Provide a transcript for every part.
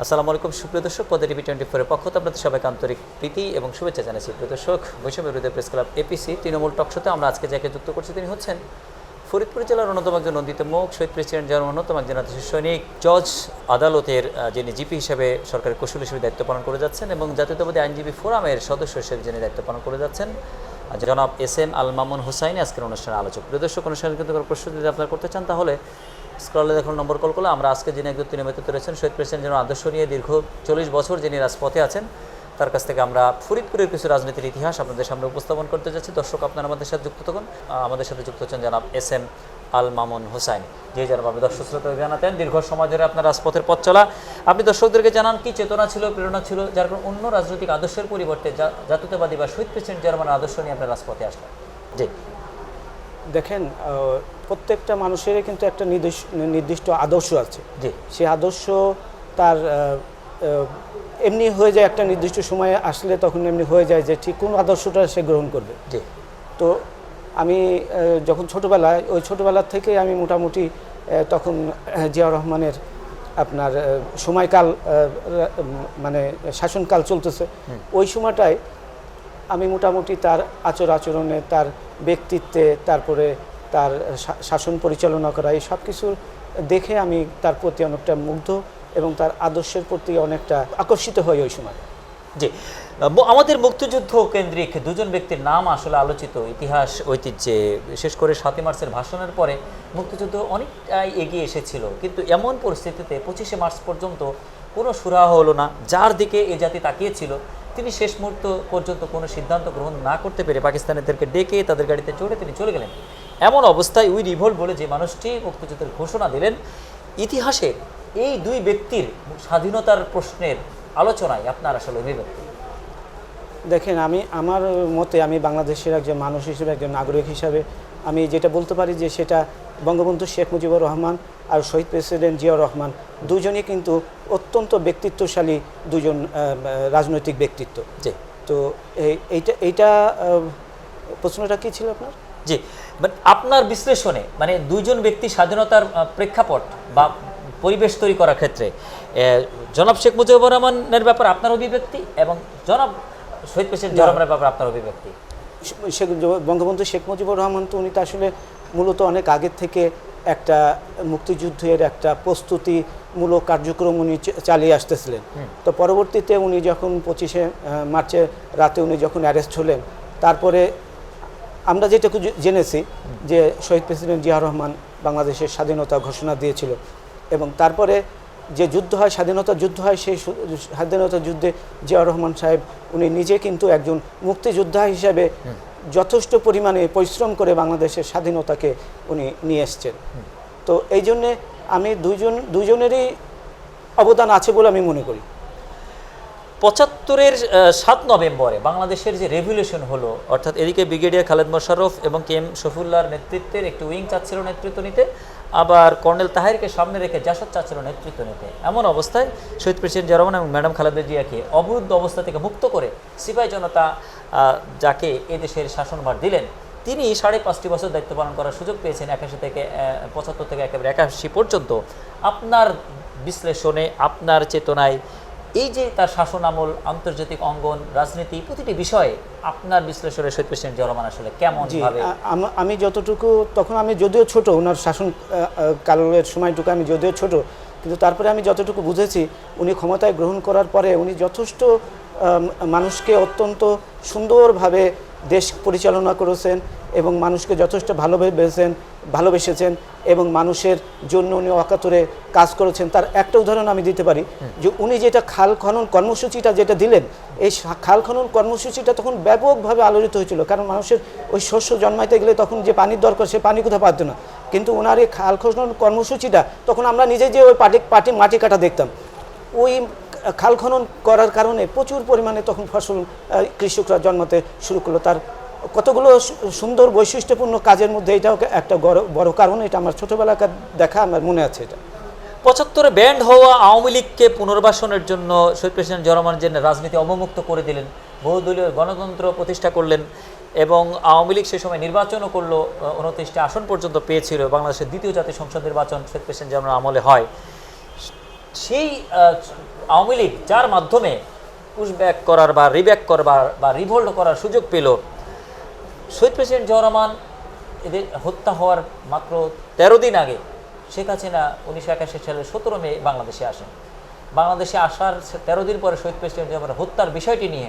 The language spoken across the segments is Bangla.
আসসালামু আলাইকুম সুপ্রিয় দর্শক, পদে টিভি 24 পক্ষ থেকে আপনাদের সবাইকে আন্তরিক প্রীতি এবং শুভেচ্ছা জানাচ্ছি। প্রিয় দর্শক, বৈষম্য বিরোধী প্রেস ক্লাব এপিসি তৃণমূল টকশোতে আমরা আজকে যাকে যুক্ত করছি তিনি হচ্ছেন ফরিদপুর জেলার অন্যতম একজন নন্দিত মুখ, শহীদ প্রেসিডেন্ট যার অন্যতম একজন আদর্শ সৈনিক, জজ আদালতের যিনি জিপি হিসেবে সরকারের কৌশল হিসেবে দায়িত্ব পালন করে যাচ্ছেন এবং জাতীয়তাবাদী আইনজীবী ফোরামের সদস্য হিসেবে যিনি দায়িত্ব পালন করে যাচ্ছেন জনাব এস.এম. আল মামুন হুসাইন আজকের অনুষ্ঠানের আলোচক। প্রিয় দর্শক, অনুষ্ঠানে কিন্তু কোনো প্রশ্ন যদি আপনারা করতে চান তাহলে স্ক্রলে দেখুন নম্বর কল করলে আমরা আজকে যিনি একজন তৃণমূল রয়েছেন শহীদ প্রেসিডেন্ট যেন আদর্শ নিয়ে দীর্ঘ 40 বছর যিনি রাজপথে আছেন তার কাছ থেকে আমরা ফরিদপুরের কিছু রাজনীতির ইতিহাস আপনাদের সামনে উপস্থাপন করতে যাচ্ছি। দর্শক, আপনারা আমাদের সাথে যুক্ত থাকুন। আমাদের সাথে যুক্ত হচ্ছেন জনাব এস.এম. আল মামুন হুসাইন, যে জনাব আপনি দর্শক শ্রোতা জানাতেন দীর্ঘ সময় ধরে আপনার রাজপথের পথ চলা। আপনি দর্শকদেরকে জানান কি চেতনা ছিল, প্রেরণা ছিল যার কারণে অন্য রাজনৈতিক আদর্শের পরিবর্তে জাতীয়তাবাদী বা শহীদ প্রেসিডেন্ট জার্মানের আদর্শ নিয়ে আপনার রাজপথে আসলেন? জি দেখেন, প্রত্যেকটা মানুষেরই কিন্তু একটা নির্দিষ্ট আদর্শ আছে। জি সেই আদর্শ তার এমনি হয়ে যায়, একটা নির্দিষ্ট সময়ে আসলে তখন এমনি হয়ে যায় যে ঠিক কোন আদর্শটা সে গ্রহণ করবে। জি তো আমি যখন ছোটোবেলায় ওই ছোটোবেলার থেকে আমি মোটামুটি তখন জিয়াউর রহমানের আপনার সময়কাল মানে শাসনকাল চলতেছে, ওই সময়টায় আমি মোটামুটি তার আচরণে, তার ব্যক্তিত্বে, তারপরে তার শাসন পরিচালনা করা, এই সব কিছু দেখে আমি তার প্রতি অনেকটা মুগ্ধ এবং তার আদর্শের প্রতি অনেকটা আকর্ষিত হই ওই সময়। জি, আমাদের মুক্তিযুদ্ধ কেন্দ্রিক দুজন ব্যক্তির নাম আসলে আলোচিত ইতিহাস ঐতিহ্যে, বিশেষ করে 7ই মার্চের ভাষণের পরে মুক্তিযুদ্ধ অনেকটাই এগিয়ে এসেছিল, কিন্তু এমন পরিস্থিতিতে 25শে মার্চ পর্যন্ত কোনো সুরাহা হলো না। যার দিকে এ জাতি তাকিয়েছিল তিনি শেষ মুহূর্ত পর্যন্ত কোনো সিদ্ধান্ত গ্রহণ না করতে পেরে পাকিস্তানিদেরকে ডেকে তাদের গাড়িতে চড়ে তিনি চলে গেলেন। এমন অবস্থায় উই রিভোল্ট বলে যে মানুষটি মুক্তিযুদ্ধের ঘোষণা দিলেন, ইতিহাসের এই দুই ব্যক্তির স্বাধীনতার প্রশ্নের আলোচনায় আপনার আসলে অভিব্যক্তি? দেখেন, আমার মতে আমি বাংলাদেশের একজন মানুষ হিসেবে, একজন নাগরিক হিসাবে আমি যেটা বলতে পারি যে সেটা বঙ্গবন্ধু শেখ মুজিবুর রহমান আর শহীদ প্রেসিডেন্ট জিয়াউর রহমান দুজনই কিন্তু অত্যন্ত ব্যক্তিত্বশালী দুজন রাজনৈতিক ব্যক্তিত্ব। জি, তো এইটা প্রশ্নটা কি ছিল আপনার? জি, আপনার বিশ্লেষণে মানে দুইজন ব্যক্তি স্বাধীনতার প্রেক্ষাপট বা পরিবেশ তৈরি করার ক্ষেত্রে জনাব শেখ মুজিবুর রহমানের ব্যাপারে আপনার অভিব্যক্তি এবং জনাব শহীদ প্রেসিডেন্ট জিয়াউর রহমানের ব্যাপারে আপনার অভিব্যক্তি। বঙ্গবন্ধু শেখ মুজিবুর রহমান তো উনি তো আসলে মূলত অনেক আগের থেকে একটা মুক্তিযুদ্ধের একটা প্রস্তুতিমূলক কার্যক্রম উনি চালিয়ে আসতেছিলেন। তো পরবর্তীতে উনি যখন 25শে মার্চের রাতে উনি যখন অ্যারেস্ট হলেন, তারপরে আমরা যেটুকু জেনেছি যে শহীদ প্রেসিডেন্ট জিয়াউর রহমান বাংলাদেশের স্বাধীনতা ঘোষণা দিয়েছিল এবং তারপরে যে যুদ্ধ হয়, স্বাধীনতা যুদ্ধ হয়, সেই স্বাধীনতা যুদ্ধে জিয়াউর রহমান সাহেব উনি নিজে কিন্তু একজন মুক্তিযোদ্ধা হিসেবে যথেষ্ট পরিমাণে পরিশ্রম করে বাংলাদেশের স্বাধীনতাকে উনি নিয়ে এসছেন। তো এই জন্যে আমি দুজনেরই অবদান আছে বলে আমি মনে করি। 75-এর 7 নভেম্বরে বাংলাদেশের যে রেভলিউশন হলো, অর্থাৎ এদিকে ব্রিগেডিয়ার খালেদ মোশাররফ এবং কে.এম. শফিউল্লাহর নেতৃত্বের একটি উইং চাচ্ছিল নেতৃত্ব নিতে, আবার কর্নেল তাহেরকে সামনে রেখে জাসদ চাচ্ছিল নেতৃত্ব নিতে। এমন অবস্থায় শহীদ প্রেসিডেন্ট জিয়াউর রহমান এবং ম্যাডাম খালেদা জিয়াকে অবরুদ্ধ অবস্থা থেকে মুক্ত করে সিপাহী জনতা যাকে এদেশের শাসনভার দিলেন, তিনি 5.5 বছর দায়িত্ব পালন করার সুযোগ পেয়েছেন 81 থেকে 75 থেকে একেবারে 81 পর্যন্ত। আপনার বিশ্লেষণে, আপনার চেতনায় এই যে তার শাসন আমল, আন্তর্জাতিক অঙ্গন, রাজনীতি, প্রতিটি বিষয়ে আপনার বিশ্লেষণে শহীদ প্রেসিডেন্ট জিয়াউর রহমান আসলে কেমন ভাবে? আমি যতটুকু, তখন আমি যদিও ছোট, ওনার শাসন কালের সময়টুকু আমি যদিও ছোট, কিন্তু তারপরে আমি যতটুকু বুঝেছি উনি ক্ষমতায় গ্রহণ করার পরে উনি যথেষ্ট মানুষকে অত্যন্ত সুন্দরভাবে দেশ পরিচালনা করেছেন এবং মানুষকে যথেষ্ট ভালোবেসেছেন এবং মানুষের জন্য উনি অকাতরে কাজ করেছেন। তার একটা উদাহরণ আমি দিতে পারি যে উনি যেটা খাল খনন কর্মসূচিটা যেটা দিলেন, এই খাল খনন কর্মসূচিটা তখন ব্যাপকভাবে আলোচিত হয়েছিল, কারণ মানুষের ওই শস্য জন্মাইতে গেলে তখন যে পানির দরকার সে পানি কোথাও পাত না, কিন্তু ওনার এই খাল খনন কর্মসূচিটা তখন আমরা নিজে যে ওই মাটি কাটা দেখতাম, ওই খাল খনন করার কারণে প্রচুর পরিমাণে তখন ফসল কৃষকরা জন্মাতে শুরু করলো। তার কতগুলো সুন্দর বৈশিষ্ট্যপূর্ণ কাজের মধ্যে এটাও একটা বড় কারণ। এটা আমার ছোটোবেলাকার দেখা, আমার মনে আছে। এটা 75-এ ব্যান্ড হওয়া আওয়ামী লীগকে পুনর্বাসনের জন্য শহীদ প্রেসিডেন্ট জিয়াউর রহমান যে রাজনীতি অবমুক্ত করে দিলেন, বহুদলীয় গণতন্ত্র প্রতিষ্ঠা করলেন এবং আওয়ামী লীগ সে সময় নির্বাচনও করলো, 29টি আসন পর্যন্ত পেয়েছিল। বাংলাদেশের দ্বিতীয় জাতীয় সংসদ নির্বাচন শহীদ প্রেসিডেন্ট জিয়াউর রহমানের আমলে হয়। সেই আওয়ামী লীগ যার মাধ্যমে পুশব্যাক করার বা রিব্যাক করবার বা রিভোল্ট করার সুযোগ পেল, শহীদ প্রেসিডেন্ট জিয়াউর রহমান এদের হত্যা হওয়ার মাত্র ১৩ দিন আগে শেখ হাসিনা ১৯৮১ সালের ১৭ মে বাংলাদেশে আসেন। বাংলাদেশে আসার ১৩ দিন পরে শহীদ প্রেসিডেন্ট জিয়াউর রহমানের হত্যার বিষয়টি নিয়ে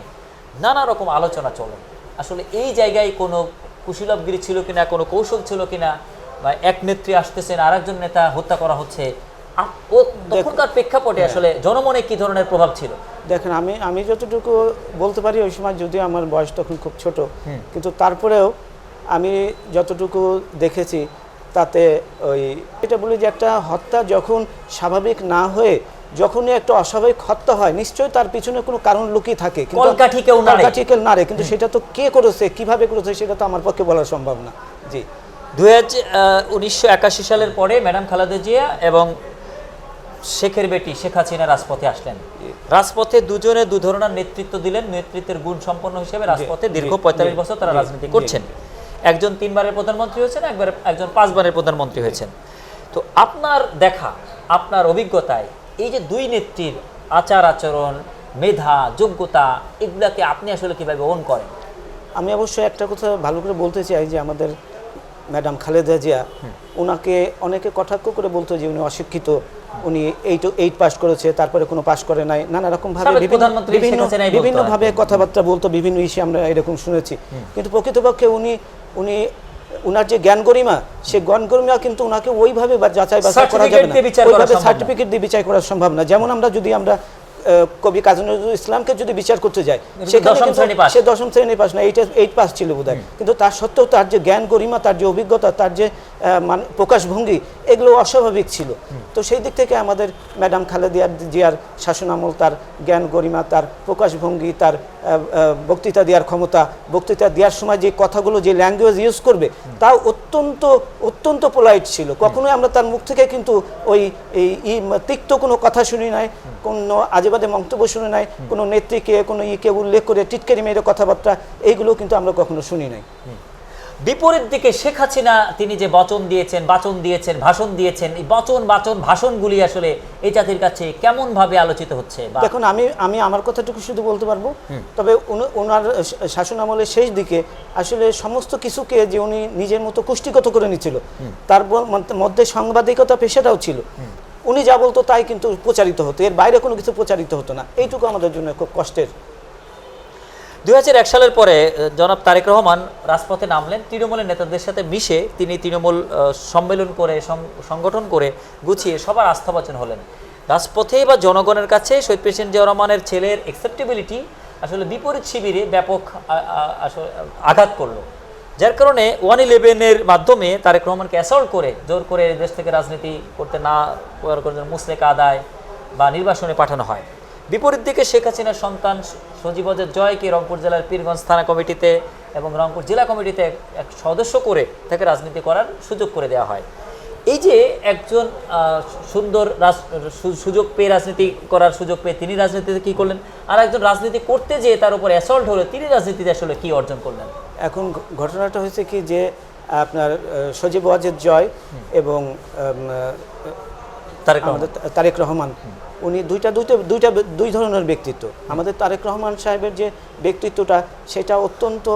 নানা রকম আলোচনা চলে। আসলে এই জায়গায় কোনো কুশীলবগিরি ছিল কিনা, কোনো কৌশল ছিল কিনা, বা এক নেত্রী আসতেছেন আর একজন নেতা হত্যা করা হচ্ছে, ও তখনকার প্রেক্ষাপটে আসলে জনমনে কি ধরনের প্রভাব ছিল? দেখেন, আমি যতটুকু বলতে পারি, ওই সময় যদিও আমার বয়স তখন খুব ছোট, কিন্তু তারপরেও আমি যতটুকু দেখেছি তাতে ওই এটা বলি যে একটা হত্যা যখন স্বাভাবিক না হয়ে যখনই একটা অস্বাভাবিক হত্যা হয়, নিশ্চয়ই তার পিছনে কোনো কারণ লুকিয়ে থাকে, কিন্তু কলকাঠি কেউ নাড়ে, কিন্তু সেটা তো কে করেছে, কিভাবে করেছে, সেটা তো আমার পক্ষে বলা সম্ভব না। জি, 1981 সালের পরে ম্যাডাম খালেদা জিয়া এবং শেখের বেটি শেখ হাসিনা রাজপথে আসলেন। রাজপথে দুজনে দু ধরনের নেতৃত্ব দিলেন। নেতৃত্বের গুণ সম্পন্ন হিসেবে রাজপথে দীর্ঘ ৪৫ বছর তারা রাজনীতি করছেন। একজন ৩ বারের প্রধানমন্ত্রী হয়েছেন, একজন ৫ বারের প্রধানমন্ত্রী হয়েছেন। তো আপনার দেখা, আপনার অভিজ্ঞতায় এই যে দুই নেত্রীর আচার আচরণ, মেধা, যোগ্যতা, এগুলাকে আপনি আসলে কিভাবে ওন করেন? আমি অবশ্যই একটা কথা ভালো করে বলতে চাই যে আমাদের ম্যাডাম খালেদা জিয়া, ওনাকে অনেকে কটাক্ষ করে বলতো যে উনি অশিক্ষিত, উনি এইট পাস করেছে, তারপরে কোনো পাস করে নাই, নানা রকম ভাবে বিভিন্নভাবে কথাবার্তা বলতো, বিভিন্ন ইস্যু আমরা এরকম শুনেছি। কিন্তু প্রকৃতপক্ষে উনি উনার যে জ্ঞান গরিমা, সে জ্ঞান গরিমা কিন্তু ওনাকে ওইভাবে যাচাই বাছাই করা যাবে না, ওইভাবে সার্টিফিকেট দিয়ে বিচার করা সম্ভব না। যেমন আমরা কবি কাজী নজরুল ইসলামকে যদি বিচার করতে যাই, সেখানে সে 10ম শ্রেণী পাস না, 8 পাস ছিল বোধহয়, কিন্তু তার সত্ত্বেও তার যে জ্ঞান গরিমা, তার যে অভিজ্ঞতা, তার যে প্রকাশভঙ্গি, এগুলো অস্বাভাবিক ছিল। তো সেই দিক থেকে আমাদের ম্যাডাম খালেদা জিয়ার শাসনামল, তার জ্ঞান গরিমা, তার প্রকাশভঙ্গি, তার বক্তৃতা দেওয়ার ক্ষমতা, বক্তৃতা দেওয়ার সময় যে কথাগুলো, যে ল্যাঙ্গুয়েজ ইউজ করবে, তাও অত্যন্ত পোলাইট ছিল। কখনোই আমরা তার মুখ থেকে কিন্তু ওই তিক্ত কোনো কথা শুনি নাই, কোনো আজেবাজে মন্তব্য শুনে নাই, কোনো নেত্রীকে কোনো উল্লেখ করে টিটকারি মেরে কথাবার্তা, এইগুলো কিন্তু আমরা কখনো শুনি নাই। বিপরীত দিকে শেখ হাসিনা, তিনি যে ভাষণ দিয়েছেন, এই ভাষণগুলি আসলে এই জাতির কাছে কেমন ভাবে আলোচিত হচ্ছে? দেখুন, আমি আমার কথাটুকু শুধু বলতে পারবো, তবে ওনার শাসন আমলের শেষ দিকে আসলে সমস্ত কিছুকে যে উনি নিজের মতো কুষ্টিগত করে নিচ্ছিল, তার মধ্যে সাংবাদিকতা পেশাটাও ছিল। উনি যা বলতো তাই কিন্তু প্রচারিত হতো, এর বাইরে কোনো কিছু প্রচারিত হতো না। এইটুকু আমাদের জন্য খুব কষ্টের। 2001 সালের পরে জনাব তারেক রহমান রাজপথে নামলেন, তৃণমূলের নেতাদের সাথে মিশে তিনি তৃণমূল সম্মেলন করে, সংগঠন করে, গুছিয়ে সবার আস্থাভাজন হলেন। রাজপথে বা জনগণের কাছে শহীদ প্রেসিডেন্ট জিয়াউর রহমানের ছেলের অ্যাকসেপ্টেবিলিটি আসলে বিপরীত শিবিরে ব্যাপক আঘাত করলো, যার কারণে 111-এর মাধ্যমে তারেক রহমানকে অ্যাসল্ট করে জোর করে দেশ থেকে রাজনীতি করতে না করার মুসলেকা আদায় বা নির্বাসনে পাঠানো হয়। বিপরীত দিকে শেখ হাসিনার সন্তান সজীব ওয়াজেদ জয়কে রংপুর জেলার পীরগঞ্জ থানা কমিটিতে এবং রংপুর জেলা কমিটিতে এক সদস্য করে তাকে রাজনীতি করার সুযোগ করে দেওয়া হয়। এই যে একজন সুন্দর সুযোগ পেয়ে রাজনীতি করার সুযোগ পেয়ে তিনি রাজনীতিতে কী করলেন, আর একজন রাজনীতি করতে যেয়ে তার উপর অ্যাসল্ট হলো, তিনি রাজনীতিতে আসলে কী অর্জন করলেন? এখন ঘটনাটা হয়েছে কি যে আপনার সজীব ওয়াজেদ জয় এবং তারেক রহমান, উনি দুই ধরনের ব্যক্তিত্ব। আমাদের তারেক রহমান সাহেবের যে ব্যক্তিত্বটা, সেটা অত্যন্ত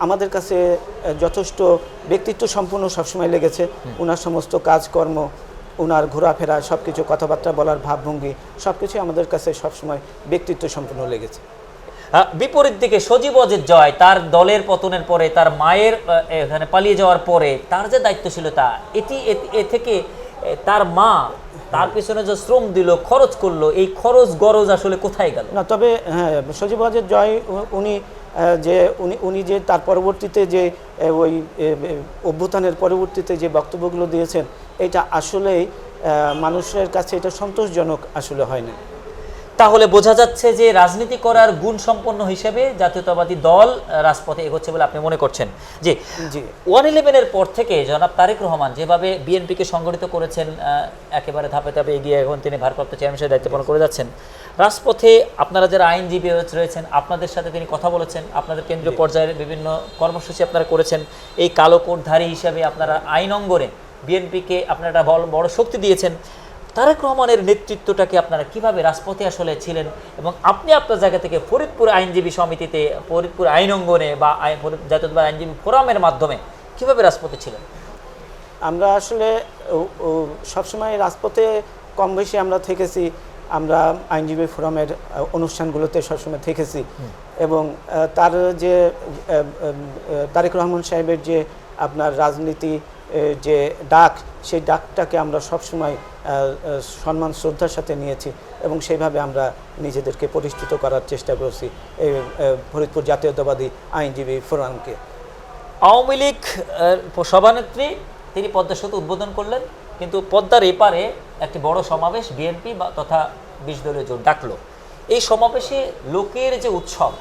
আমাদের কাছে যথেষ্ট ব্যক্তিত্ব সম্পূর্ণ সবসময় লেগেছে। ওনার সমস্ত কাজকর্ম, ওনার ঘোরাফেরা, সব কিছু, কথাবার্তা বলার ভাবভঙ্গি, সব কিছু আমাদের কাছে সবসময় ব্যক্তিত্ব সম্পূর্ণ লেগেছে। বিপরীত দিকে সজীব ওয়াজেদ জয়, তার দলের পতনের পরে, তার মায়ের এখানে পালিয়ে যাওয়ার পরে তার যে দায়িত্বশীলতা, এ থেকে তার মা তার পিছনে যে শ্রম দিল, খরচ করলো, এই খরচ গরজ আসলে কোথায় গেল? না, তবে হ্যাঁ, সজীব ওয়াজেদ জয় উনি যে তার পরবর্তীতে যে ওই অভ্যুত্থানের পরবর্তীতে যে বক্তব্যগুলো দিয়েছেন, এটা আসলেই মানুষের কাছে এটা সন্তোষজনক আসলে হয় না। তাহলে বোঝা যাচ্ছে যে রাজনীতি করার গুণ সম্পন্ন হিসেবে জাতীয়তাবাদী দল রাজপথে এগোচ্ছে বলে আপনি মনে করছেন? জি, 111-এর পর থেকে জনাব তারেক রহমান যেভাবে বিএনপিকে সংগঠিত করেছেন, একেবারে ধাপে ধাপে এগিয়ে এখন তিনি ভারপ্রাপ্ত চেয়ারম্যান হিসেবে দায়িত্ব পালন করে যাচ্ছেন। রাজপথে আপনারা যারা আইনজীবী রয়েছেন, আপনাদের সাথে তিনি কথা বলেছেন, আপনাদের কেন্দ্রীয় পর্যায়ের বিভিন্ন কর্মসূচি আপনারা করেছেন। এই কালো কোটধারী হিসাবে আপনারা আইন অঙ্গনে বিএনপিকে আপনারা একটা বড় শক্তি দিয়েছেন। তারেক রহমানের নেতৃত্বটাকে আপনারা কিভাবে রাজপথে আসলে ছিলেন, এবং আপনি আপনার জায়গা থেকে ফরিদপুর আইনজীবী সমিতিতে, ফরিদপুর আইন অঙ্গনে বা জাতীয়তাবাদী আইনজীবী ফোরামের মাধ্যমে কিভাবে রাজপথে ছিলেন? আমরা আসলে সবসময় রাজপথে কম বেশি আমরা থেকেছি। আমরা আইনজীবী ফোরামের অনুষ্ঠানগুলোতে সবসময় থেকেছি এবং তার যে তারেক রহমান সাহেবের যে আপনার রাজনীতি যে ডাক, সেই ডাকটাকে আমরা সবসময় সম্মান শ্রদ্ধার সাথে নিয়েছি এবং সেইভাবে আমরা নিজেদেরকে প্রতিষ্ঠিত করার চেষ্টা করেছি এই ফরিদপুর জাতীয়তাবাদী আইনজীবী ফোরামকে। আওয়ামী লীগ সভানেত্রী তিনি পদ্মা সেতু উদ্বোধন করলেন, কিন্তু পদ্মার এপারে একটি বড় সমাবেশ বিএনপি তথা 20 দলীয় জোট ডাকলো। এই সমাবেশে লোকের যে উৎসব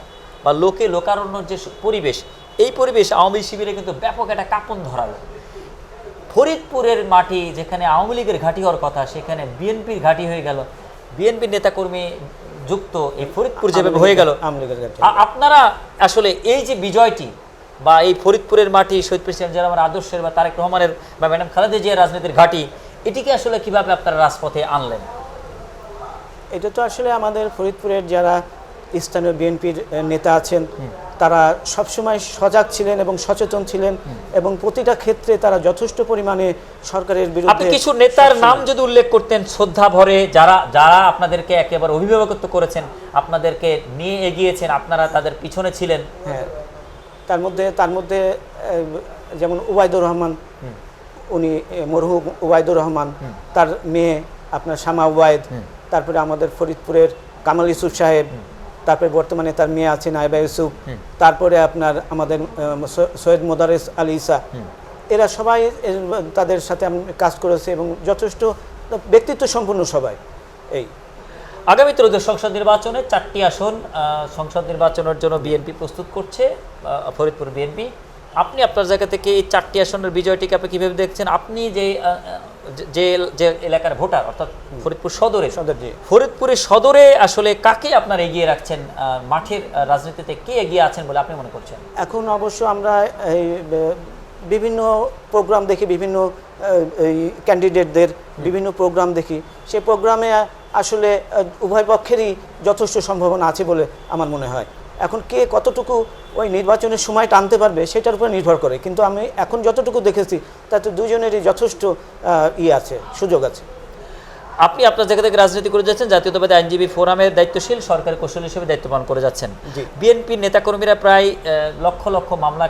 বা লোকারণ্যর যে পরিবেশ, এই পরিবেশ আওয়ামী শিবিরে কিন্তু ব্যাপক একটা কাঁপন ধরালো। ফরিদপুরের মাটি যেখানে আওয়ামী লীগের ঘাঁটি হওয়ার কথা, সেখানে বিএনপির ঘাঁটি হয়ে গেল, বিএনপির নেতাকর্মী যুক্ত এই ফরিদপুর যেভাবে হয়ে গেল। আপনারা আসলে এই যে বিজয়টি বা এই ফরিদপুরের মাটি, শহীদ প্রেসিডেন্ট জিয়া রহমানের আদর্শের বা তারেক রহমানের বা ম্যাডাম খালেদা জিয়ার রাজনীতির ঘাঁটি, এটিকে আসলে কিভাবে আপনারা রাজপথে আনলেন? এটা তো আসলে আমাদের ফরিদপুরের যারা স্থানীয় বিএনপির নেতা আছেন, তারা সবসময় সজাগ ছিলেন এবং সচেতন ছিলেন এবং প্রতিটা ক্ষেত্রে তারা যথেষ্ট পরিমাণে সরকারের বিরুদ্ধে। আপনি কিছু নেতার নাম যদি উল্লেখ করতেন শ্রদ্ধা ভরে, যারা আপনাদেরকে একেবারে অভিভাবকত্ব করেছেন, আপনাদেরকে নিয়ে এগিয়েছেন, আপনারা তাদের পিছনে ছিলেন। হ্যাঁ, তার মধ্যে যেমন উবাইদুর রহমান, উনি মরহুম উবাইদুর রহমান, তার মেয়ে আপনার শামা উবাইদ, তারপরে আমাদের ফরিদপুরের কামাল ইউসুফ সাহেব, তারপরে বর্তমানে তার মেয়ে আছে নাইবা ইউসুফ, তারপরে আপনার আমাদের সৈয়দ মোদারেস আলী ঈসা, এরা সবাই তাদের সাথে আমি কাজ করেছি এবং যথেষ্ট ব্যক্তিত্ব সম্পন্ন সবাই। এই আগামী ত্রয়োদশ সংসদ নির্বাচনে 4টি আসন সংসদ নির্বাচনের জন্য বিএনপি প্রস্তুত করছে, ফরিদপুর বিএনপি। আপনি আপনার জায়গা থেকে এই 4টি আসনের বিজয়টিকে আপনি কীভাবে দেখছেন? আপনি যে এলাকার ভোটার, অর্থাৎ ফরিদপুর ফরিদপুরের সদরে আসলে কাকে আপনার এগিয়ে রাখছেন? মাঠের রাজনীতিতে কে এগিয়ে আছেন বলে আপনি মনে করছেন? এখন অবশ্য আমরা এই বিভিন্ন প্রোগ্রাম দেখি, বিভিন্ন ক্যান্ডিডেটদের বিভিন্ন প্রোগ্রাম দেখি, সেই প্রোগ্রামে আসলে উভয় পক্ষেরই যথেষ্ট সম্ভাবনা আছে বলে আমার মনে হয়। এখন কে কতটুকু ওই নির্বাচনের সময় টানতে পারবে সেটার উপর নির্ভর করে, কিন্তু আমি এখন যতটুকু দেখেছি তাতে দুজনেরই যথেষ্ট আছে, সুযোগ আছে। আপনি আপনার জায়গা থেকে রাজনীতি করে যাচ্ছেন, জাতীয়তাবাদী আইনজীবী ফোরামের দায়িত্বশীল সরকারি কৌশল হিসেবে দায়িত্ব পালন করে যাচ্ছেন। বিএনপির নেতাকর্মীরা প্রায় লক্ষ লক্ষ মামলা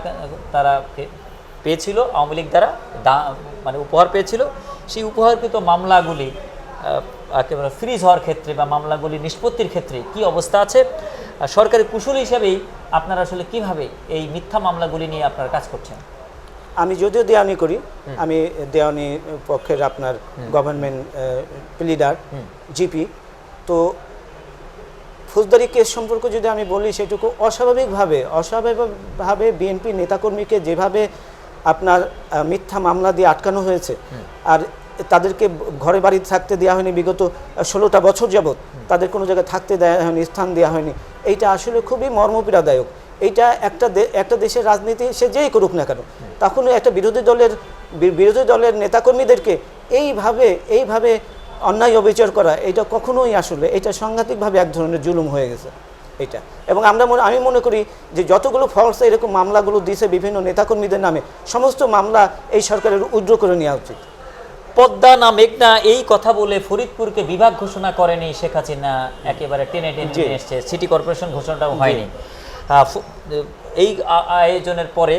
তারা পেয়েছিল আওয়ামী লীগ দ্বারা, মানে উপহার পেয়েছিল। সেই উপহারকৃত মামলাগুলি একেবারে ফ্রিজ হওয়ার ক্ষেত্রে বা মামলাগুলি নিষ্পত্তির ক্ষেত্রে কি অবস্থা আছে? সরকারি কুশল হিসেবেই আপনারা আসলে কিভাবে এই মিথ্যা মামলাগুলি নিয়ে আপনারা কাজ করছেন? আমি যদিও দেওয়ানি করি, আমি দেওয়ানি পক্ষের আপনার গভর্নমেন্ট প্লিডার জিপি, তো ফৌজদারি কেস সম্পর্কে যদি আমি বলি, সেটুকু অস্বাভাবিকভাবে বিএনপি নেতাকর্মীকে যেভাবে আপনার মিথ্যা মামলা দিয়ে আটকানো হয়েছে, আর তাদেরকে ঘরে বাড়ি থাকতে দেওয়া হয়নি বিগত 16টা বছর যাবৎ, তাদের কোনো জায়গায় থাকতে দেওয়া হয়নি, স্থান দেওয়া হয়নি। এইটা আসলে খুবই মর্মপীড়াদায়ক। এইটা একটা দেশের রাজনীতি সে যেই করুক না কেন, তখন একটা বিরোধী দলের নেতাকর্মীদেরকে এইভাবে অন্যায় অবিচার করা, এটা কখনোই আসলে এটা সাংঘাতিকভাবে এক ধরনের জুলুম হয়ে গেছে এটা। এবং আমি মনে করি যে যতগুলো ফলস এরকম মামলাগুলো দিয়েছে বিভিন্ন নেতাকর্মীদের নামে, সমস্ত মামলা এই সরকারের উইথড্র করে নেওয়া উচিত। পদ্মা না মেঘনা এই কথা বলে ফরিদপুরকে বিভাগ ঘোষণা করেনি শেখ হাসিনা, একেবারে টেনে নিয়ে এসছে। সিটি কর্পোরেশন ঘোষণাটাও হয়নি। এই আয়োজনের পরে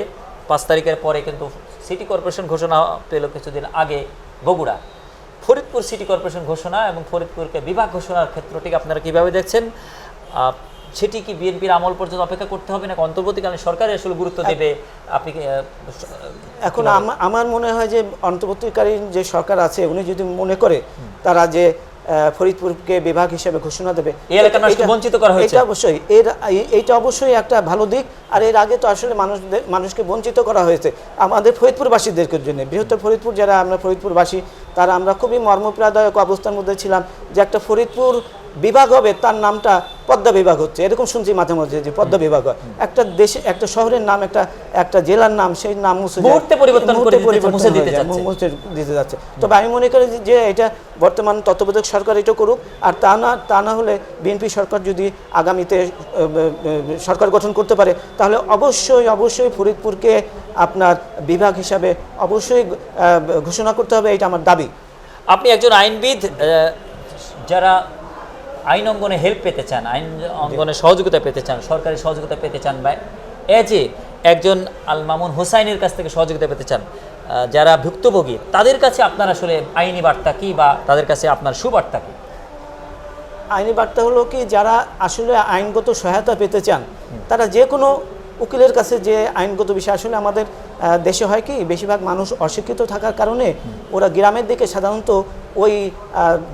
5 তারিখের পরে কিন্তু সিটি কর্পোরেশন ঘোষণা পেল কিছুদিন আগে বগুড়া। ফরিদপুর সিটি কর্পোরেশন ঘোষণা এবং ফরিদপুরকে বিভাগ ঘোষণার ক্ষেত্রটিকে আপনারা কীভাবে দেখছেন? সেটি কি বিএনপির আমল পর্যন্ত অপেক্ষা করতে হবে, না অন্তর্বর্তীকালীন সরকারে আসলে গুরুত্ব দেবে? আপনি এখন আমার মনে হয় যে অন্তর্বর্তীকালীন যে সরকার আছে, উনি যদি মনে করে তারা যে ফরিদপুরকে বিভাগ হিসেবে ঘোষণা দেবে, বঞ্চিত করা হয়েছে, এইটা অবশ্যই একটা ভালো দিক। আর এর আগে তো আসলে মানুষকে বঞ্চিত করা হয়েছে আমাদের ফরিদপুরবাসীদের জন্য। বৃহত্তর ফরিদপুর যারা আমরা ফরিদপুরবাসী, তারা আমরা খুবই মর্মপীড়াদায়ক অবস্থার মধ্যে ছিলাম যে একটা ফরিদপুর বিভাগ হবে, তার নামটা পদ্মা বিভাগ হচ্ছে, এরকম শুনছি মাঝে মাঝে যে পদ্মা বিভাগ হয়। একটা দেশে একটা শহরের নাম একটা জেলার নাম, সেই নাম মুছে যায়, মুহূর্তে পরিবর্তন করে মুহূর্তে পরিবর্তন মুছে দিতে হয়ে যায়, যাচ্ছে। মুছে দিতে যাচ্ছে। তবে আমি মনে করি যে এটা বর্তমান তত্ত্বাবধায়ক সরকার এটা করুক, আর তা না হলে বিএনপি সরকার যদি আগামীতে সরকার গঠন করতে পারে, তাহলে অবশ্যই ফরিদপুরকে আপনার বিভাগ হিসাবে অবশ্যই ঘোষণা করতে হবে, এটা আমার দাবি। আপনি একজন আইনবিদ, যারা আইন অঙ্গনে হেল্প পেতে চান, আইন অঙ্গনে সহযোগিতা পেতে চান, সরকারি সহযোগিতা পেতে চান, বা একজন আল মামুন হোসাইনের কাছ থেকে সহযোগিতা পেতে চান, যারা ভুক্তভোগী, তাদের কাছে আপনার আসলে আইনি বার্তা কি, বা তাদের কাছে আপনার সুবার্তা কি? আইনি বার্তা হলো কি, যারা আসলে আইনগত সহায়তা পেতে চান তারা যে কোনো উকিলের কাছে, যে আইনগত বিষয় আসলে আমাদের দেশে হয় কি, বেশিরভাগ মানুষ অশিক্ষিত থাকার কারণে ওরা গ্রামের দিকে সাধারণত ওই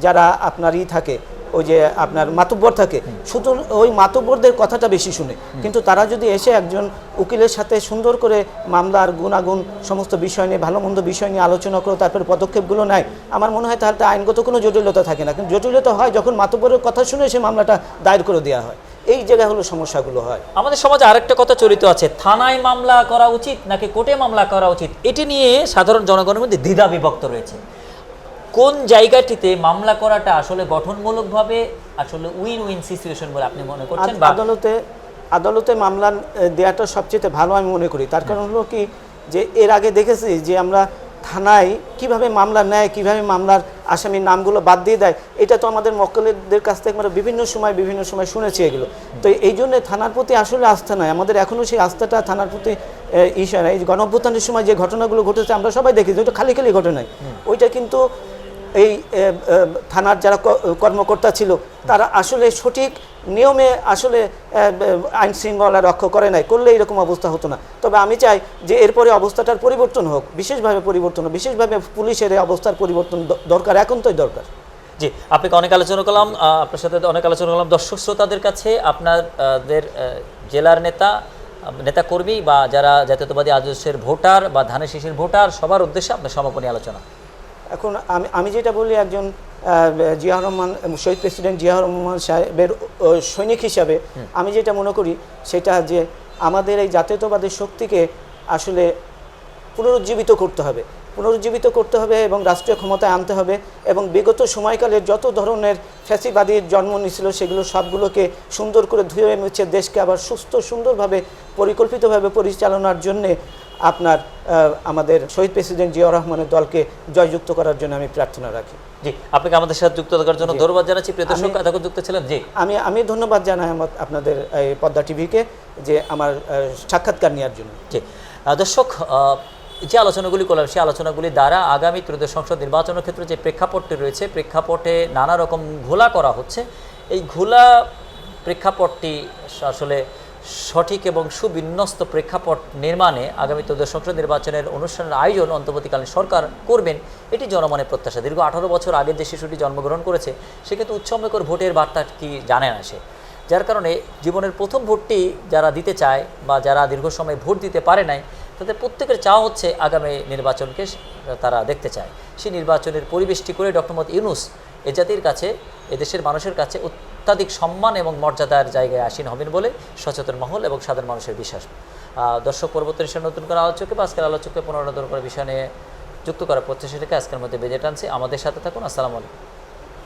যারা আপনার থাকে, ওই যে আপনার মাতব্বর থাকে, শুধু ওই মাতব্বরদের কথাটা বেশি শুনে। কিন্তু তারা যদি এসে একজন উকিলের সাথে সুন্দর করে মামলার গুণাগুণ সমস্ত বিষয় নিয়ে, ভালো মন্দ বিষয় নিয়ে আলোচনা করে তারপরে পদক্ষেপগুলো নেয়, আমার মনে হয় তাহলে আইনগত কোনো জটিলতা থাকে না। কিন্তু জটিলতা হয় যখন মাতব্বরের কথা শুনে সে মামলাটা দায়ের করে দেওয়া হয়, এই জায়গায় হলো সমস্যাগুলো হয়। আমাদের সমাজে আরেকটা কথা চলিত আছে, থানায় মামলা করা উচিত নাকি কোর্টে মামলা করা উচিত, এটি নিয়ে সাধারণ জনগণের মধ্যে দ্বিধা বিভক্ত রয়েছে। কোন জায়গাটিতে মামলা করাটা আসলে গঠনমূলকভাবে আসলে উইন উইন সিচুয়েশন বলে আপনি মনে করছেন? বা আদালতে মামলা দেওয়াটা সবচেয়ে ভালো আমি মনে করি। তার কারণ হলো কি, যে এর আগে দেখেছি যে আমরা থানায় কিভাবে মামলা নেয়, কিভাবে মামলার আসামির নামগুলো বাদ দিয়ে দেয়, এটা তো আমাদের মক্কেলদের কাছ থেকে আমরা বিভিন্ন সময় শুনেছি এগুলো। তো এই জন্য থানার প্রতি আসলে আস্থা নাই আমাদের, এখনও সেই আস্থাটা থানার প্রতি ইস্যু নাই। এই গণঅভ্যুত্থানের সময় যে ঘটনাগুলো ঘটেছে আমরা সবাই দেখেছি, ওইটা খালি ঘটে নাই। ওইটা কিন্তু এই থানার যারা কর্মকর্তা ছিল তারা আসলে সঠিক নিয়মে আসলে আইন শৃঙ্খলা রক্ষা করে নাই, করলে এরকম অবস্থা হতো না। তবে আমি চাই যে এরপরে অবস্থাটার পরিবর্তন হোক, বিশেষভাবে পুলিশের এই অবস্থার পরিবর্তন দরকার, একান্তই দরকার। জি, আপনাকে অনেক আলোচনা করলাম, আপনার সাথে অনেক আলোচনা করলাম। দর্শক শ্রোতাদের কাছে আপনাদের জেলার নেতাকর্মী বা যারা জাতীয়তাবাদী আদর্শের ভোটার বা ধানের শীষের ভোটার, সবার উদ্দেশ্যে আপনার সমাপনী আলোচনা। এখন আমি যেটা বলি, একজন জিয়াউর রহমান, শহীদ প্রেসিডেন্ট জিয়াউর রহমান সাহেবের সৈনিক হিসাবে আমি যেটা মনে করি সেটা যে আমাদের এই জাতীয়তাবাদী শক্তিকে আসলে পুনরুজ্জীবিত করতে হবে এবং রাষ্ট্রীয় ক্ষমতায় আনতে হবে, এবং বিগত সময়কালের যত ধরনের ফ্যাসিবাদীর জন্ম নিয়েছিল সেগুলো সবগুলোকে সুন্দর করে ধুয়ে মুছে দেশকে আবার সুন্দরভাবে পরিকল্পিতভাবে পরিচালনার জন্যে আপনার আমাদের শহীদ প্রেসিডেন্ট জিয়াউর রহমানের দলকে জয়যুক্ত করার জন্য আমি প্রার্থনা রাখি। জি, আপনাকে আমাদের সাথে যুক্ত থাকার জন্য ধন্যবাদ জানাচ্ছি। প্রিয় দর্শক, এতক্ষণ যুক্ত ছিলেন। জি, আমি ধন্যবাদ জানাই আপনাদের এই পদ্মা টিভিকে যে আমার সাক্ষাৎকার নেওয়ার জন্য। জি, দর্শক, যে আলোচনাগুলি করলাম সেই আলোচনাগুলি দ্বারা আগামী ত্রয়োদশ সংসদ নির্বাচনের ক্ষেত্রে যে প্রেক্ষাপটটি রয়েছে, প্রেক্ষাপটে নানা রকম ঘোলা করা হচ্ছে, এই ঘোলা প্রেক্ষাপটটি আসলে সঠিক এবং সুবিন্যস্ত প্রেক্ষাপট নির্মাণে আগামী ত্রয়োদশ সংসদ নির্বাচনের অনুষ্ঠানের আয়োজন অন্তর্বর্তীকালীন সরকার করবেন, এটি জনমনের প্রত্যাশা। দীর্ঘ 18 বছর আগে যে শিশুটি জন্মগ্রহণ করেছে সেক্ষেত্রে উৎসবমুখর ভোটের বার্তা কি জানে না সে, যার কারণে জীবনের প্রথম ভোটটি যারা দিতে চায় বা যারা দীর্ঘ সময় ভোট দিতে পারে নাই, তাদের প্রত্যেকের চাওয়া হচ্ছে আগামী নির্বাচনকে তারা দেখতে চায়। সেই নির্বাচনের পরিবেশটি করে ডক্টর মোহাম্মদ ইউনূস এ জাতির কাছে, এদেশের মানুষের কাছে অত্যাধিক সম্মান এবং মর্যাদার জায়গায় আসীন হবেন বলে সচেতন মহল এবং সাধারণ মানুষের বিশ্বাস। দর্শক, পরবর্তী নতুন করে আলোচকে বা আজকের আলোচককে পুনরায় নতুন করে বিষয় নিয়ে যুক্ত করার প্রত্যাশা রেখে আজকের মধ্যে বেজে টানছি। আমাদের সাথে থাকুন। আসসালামু আলাইকুম।